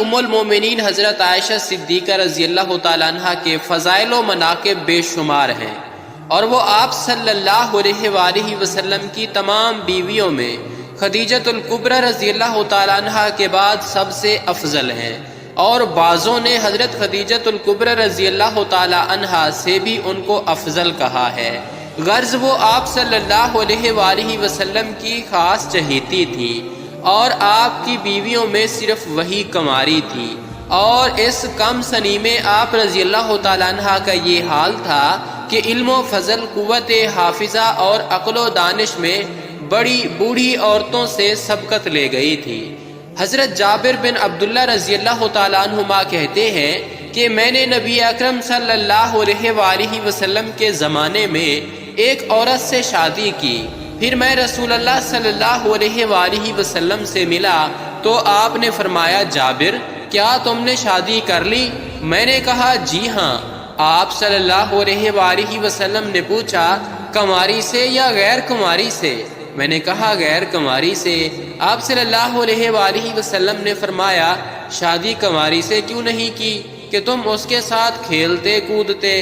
ام المومنین حضرت عائشہ صدیقہ رضی اللہ تعالیٰ عنہ کے فضائل و مناقب بے شمار ہیں، اور وہ آپ صلی اللہ علیہ وآلہ وسلم کی تمام بیویوں میں خدیجۃ الکبریٰ رضی اللہ تعالیٰ عنہ کے بعد سب سے افضل ہیں، اور بعضوں نے حضرت خدیجۃ الکبریٰ رضی اللہ تعالیٰ عنہ سے بھی ان کو افضل کہا ہے۔ غرض وہ آپ صلی اللہ علیہ وآلہ وسلم کی خاص چہیتی تھی، اور آپ کی بیویوں میں صرف وہی کماری تھی، اور اس کم سنی میں آپ رضی اللہ تعالیٰ عنہ کا یہ حال تھا کہ علم و فضل، قوت حافظہ اور عقل و دانش میں بڑی بوڑھی عورتوں سے سبقت لے گئی تھی۔ حضرت جابر بن عبداللہ رضی اللہ تعالیٰ عنہما کہتے ہیں کہ میں نے نبی اکرم صلی اللہ علیہ وآلہ وسلم کے زمانے میں ایک عورت سے شادی کی، پھر میں رسول اللہ صلی اللہ علیہ وآلہ وسلم سے ملا تو آپ نے فرمایا، جابر کیا تم نے شادی کر لی؟ میں نے کہا جی ہاں۔ آپ صلی اللہ علیہ وآلہ وسلم نے پوچھا، کماری سے یا غیر کماری سے؟ میں نے کہا غیر کماری سے۔ آپ صلی اللہ علیہ وآلہ وسلم نے فرمایا، شادی کماری سے کیوں نہیں کی کہ تم اس کے ساتھ کھیلتے کودتے؟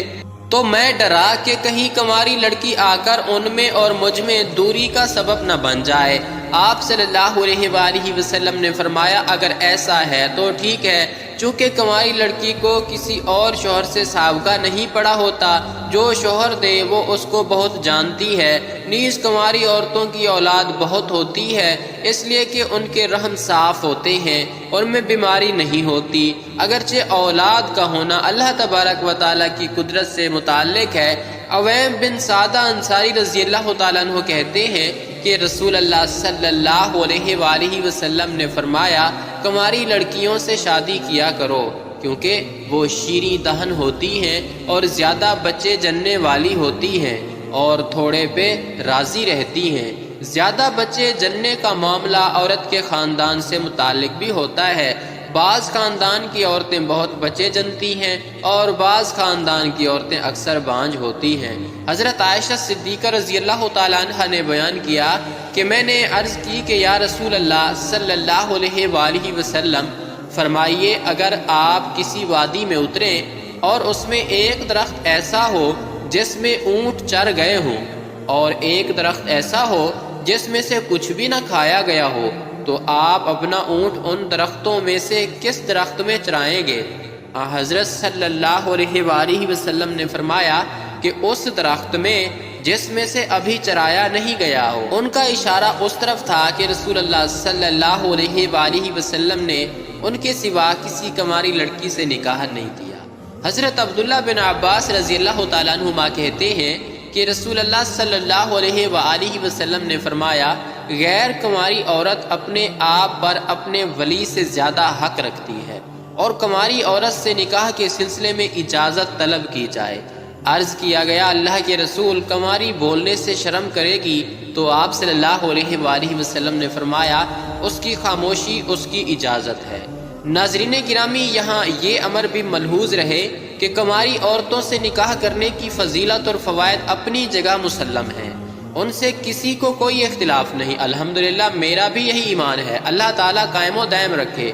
تو میں ڈرا کہ کہیں کماری لڑکی آ کر ان میں اور مجھ میں دوری کا سبب نہ بن جائے۔ آپ صلی اللہ علیہ وآلہ وسلم نے فرمایا، اگر ایسا ہے تو ٹھیک ہے، چونکہ کماری لڑکی کو کسی اور شوہر سے سابقہ نہیں پڑا ہوتا، جو شوہر دے وہ اس کو بہت جانتی ہے، نیز کماری عورتوں کی اولاد بہت ہوتی ہے، اس لیے کہ ان کے رحم صاف ہوتے ہیں، ان میں بیماری نہیں ہوتی۔ اگرچہ اولاد کا ہونا اللہ تبارک و تعالیٰ کی قدرت سے متعلق ہے۔ عویم بن سعدہ انصاری رضی اللہ تعالیٰ عنہ کہتے ہیں کہ رسول اللہ صلی اللہ علیہ وآلہ وسلم نے فرمایا، کماری لڑکیوں سے شادی کیا کرو، کیونکہ وہ شیریں دہن ہوتی ہیں اور زیادہ بچے جننے والی ہوتی ہیں، اور تھوڑے پہ راضی رہتی ہیں۔ زیادہ بچے جننے کا معاملہ عورت کے خاندان سے متعلق بھی ہوتا ہے۔ بعض خاندان کی عورتیں بہت بچے جنتی ہیں، اور بعض خاندان کی عورتیں اکثر بانجھ ہوتی ہیں۔ حضرت عائشہ صدیقہ رضی اللہ تعالیٰ عنہ نے بیان کیا کہ میں نے عرض کی کہ یا رسول اللہ صلی اللہ علیہ وآلہ وسلم، فرمائیے اگر آپ کسی وادی میں اتریں اور اس میں ایک درخت ایسا ہو جس میں اونٹ چر گئے ہوں، اور ایک درخت ایسا ہو جس میں سے کچھ بھی نہ کھایا گیا ہو، تو آپ اپنا اونٹ ان درختوں میں سے کس درخت میں چرائیں گے؟ حضرت صلی اللہ علیہ وآلہ وسلم نے فرمایا کہ اس درخت میں جس میں سے ابھی چرایا نہیں گیا ہو۔ ان کا اشارہ اس طرف تھا کہ رسول اللہ صلی اللہ علیہ وآلہ وسلم نے ان کے سوا کسی کماری لڑکی سے نکاح نہیں کیا۔ حضرت عبداللہ بن عباس رضی اللہ تعالیٰ عنہما کہتے ہیں کہ رسول اللہ صلی اللہ علیہ وآلہ وسلم نے فرمایا، غیر کماری عورت اپنے آپ پر اپنے ولی سے زیادہ حق رکھتی ہے، اور کماری عورت سے نکاح کے سلسلے میں اجازت طلب کی جائے۔ عرض کیا گیا، اللہ کے رسول، کماری بولنے سے شرم کرے گی؟ تو آپ صلی اللہ علیہ وآلہ وسلم نے فرمایا، اس کی خاموشی اس کی اجازت ہے۔ ناظرین گرامی، یہاں یہ امر بھی ملحوظ رہے کہ کماری عورتوں سے نکاح کرنے کی فضیلت اور فوائد اپنی جگہ مسلم ہیں، ان سے کسی کو کوئی اختلاف نہیں۔ الحمدللہ میرا بھی یہی ایمان ہے، اللہ تعالیٰ قائم و دائم رکھے۔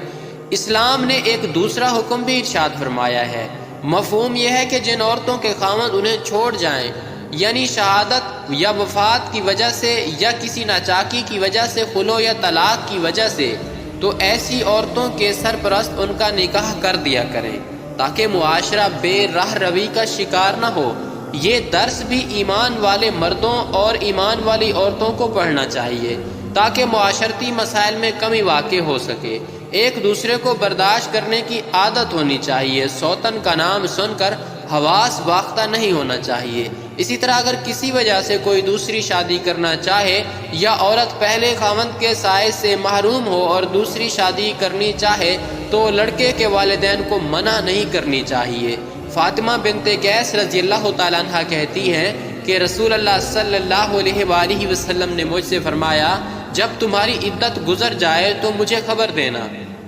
اسلام نے ایک دوسرا حکم بھی ارشاد فرمایا ہے، مفہوم یہ ہے کہ جن عورتوں کے خاوند انہیں چھوڑ جائیں، یعنی شہادت یا وفات کی وجہ سے یا کسی ناچاکی کی وجہ سے، خلو یا طلاق کی وجہ سے، تو ایسی عورتوں کے سرپرست ان کا نکاح کر دیا کریں، تاکہ معاشرہ بے راہ روی کا شکار نہ ہو۔ یہ درس بھی ایمان والے مردوں اور ایمان والی عورتوں کو پڑھنا چاہیے، تاکہ معاشرتی مسائل میں کمی واقع ہو سکے۔ ایک دوسرے کو برداشت کرنے کی عادت ہونی چاہیے، سوتن کا نام سن کر حواس باختہ نہیں ہونا چاہیے۔ اسی طرح اگر کسی وجہ سے کوئی دوسری شادی کرنا چاہے، یا عورت پہلے خاوند کے سائے سے محروم ہو اور دوسری شادی کرنی چاہے، تو لڑکے کے والدین کو منع نہیں کرنی چاہیے۔ فاطمہ بنت قیس رضی اللہ تعالیٰ عنہ کہتی ہیں کہ رسول اللہ صلی اللہ علیہ وآلہ وسلم نے مجھ سے فرمایا، جب تمہاری عدت گزر جائے تو مجھے خبر دینا۔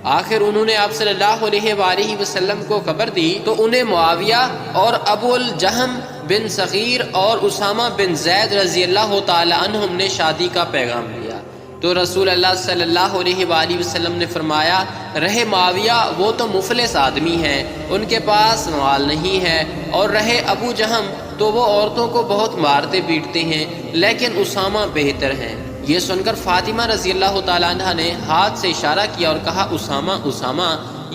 آخر انہوں نے آپ صلی اللہ علیہ وآلہ وسلم کو خبر دی تو انہیں معاویہ اور ابو الجہم بن صغیر اور اسامہ بن زید رضی اللہ تعالی عنہم نے شادی کا پیغام دیا۔ تو رسول اللہ صلی اللہ علیہ وآلہ وسلم نے فرمایا رہے معاویہ وہ تو مفلس آدمی ہیں، ان کے پاس مال نہیں ہے، اور رہے ابو جہم تو وہ عورتوں کو بہت مارتے پیٹتے ہیں، لیکن اسامہ بہتر ہیں۔ یہ سن کر فاطمہ رضی اللہ تعالیٰ عنہ نے ہاتھ سے اشارہ کیا اور کہا اسامہ اسامہ،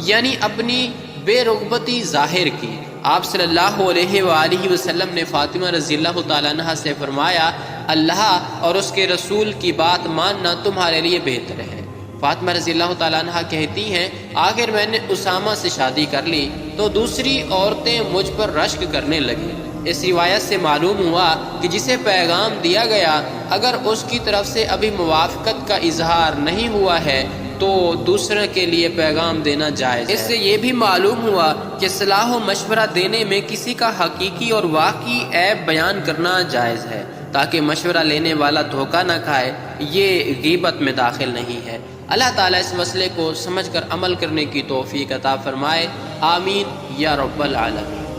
یعنی اپنی بے رغبتی ظاہر کی۔ آپ صلی اللہ علیہ وآلہ وسلم نے فاطمہ رضی اللہ تعالیٰ عنہ سے فرمایا اللہ اور اس کے رسول کی بات ماننا تمہارے لیے بہتر ہے۔ فاطمہ رضی اللہ تعالیٰ عنہ کہتی ہیں آخر میں نے اسامہ سے شادی کر لی تو دوسری عورتیں مجھ پر رشک کرنے لگیں۔ اس روایت سے معلوم ہوا کہ جسے پیغام دیا گیا اگر اس کی طرف سے ابھی موافقت کا اظہار نہیں ہوا ہے تو دوسرے کے لیے پیغام دینا جائز ہے۔ اس سے یہ بھی معلوم ہوا کہ صلاح و مشورہ دینے میں کسی کا حقیقی اور واقعی عیب بیان کرنا جائز ہے تاکہ مشورہ لینے والا دھوکہ نہ کھائے، یہ غیبت میں داخل نہیں ہے۔ اللہ تعالیٰ اس مسئلے کو سمجھ کر عمل کرنے کی توفیق عطا فرمائے، آمین یا رب العالمین۔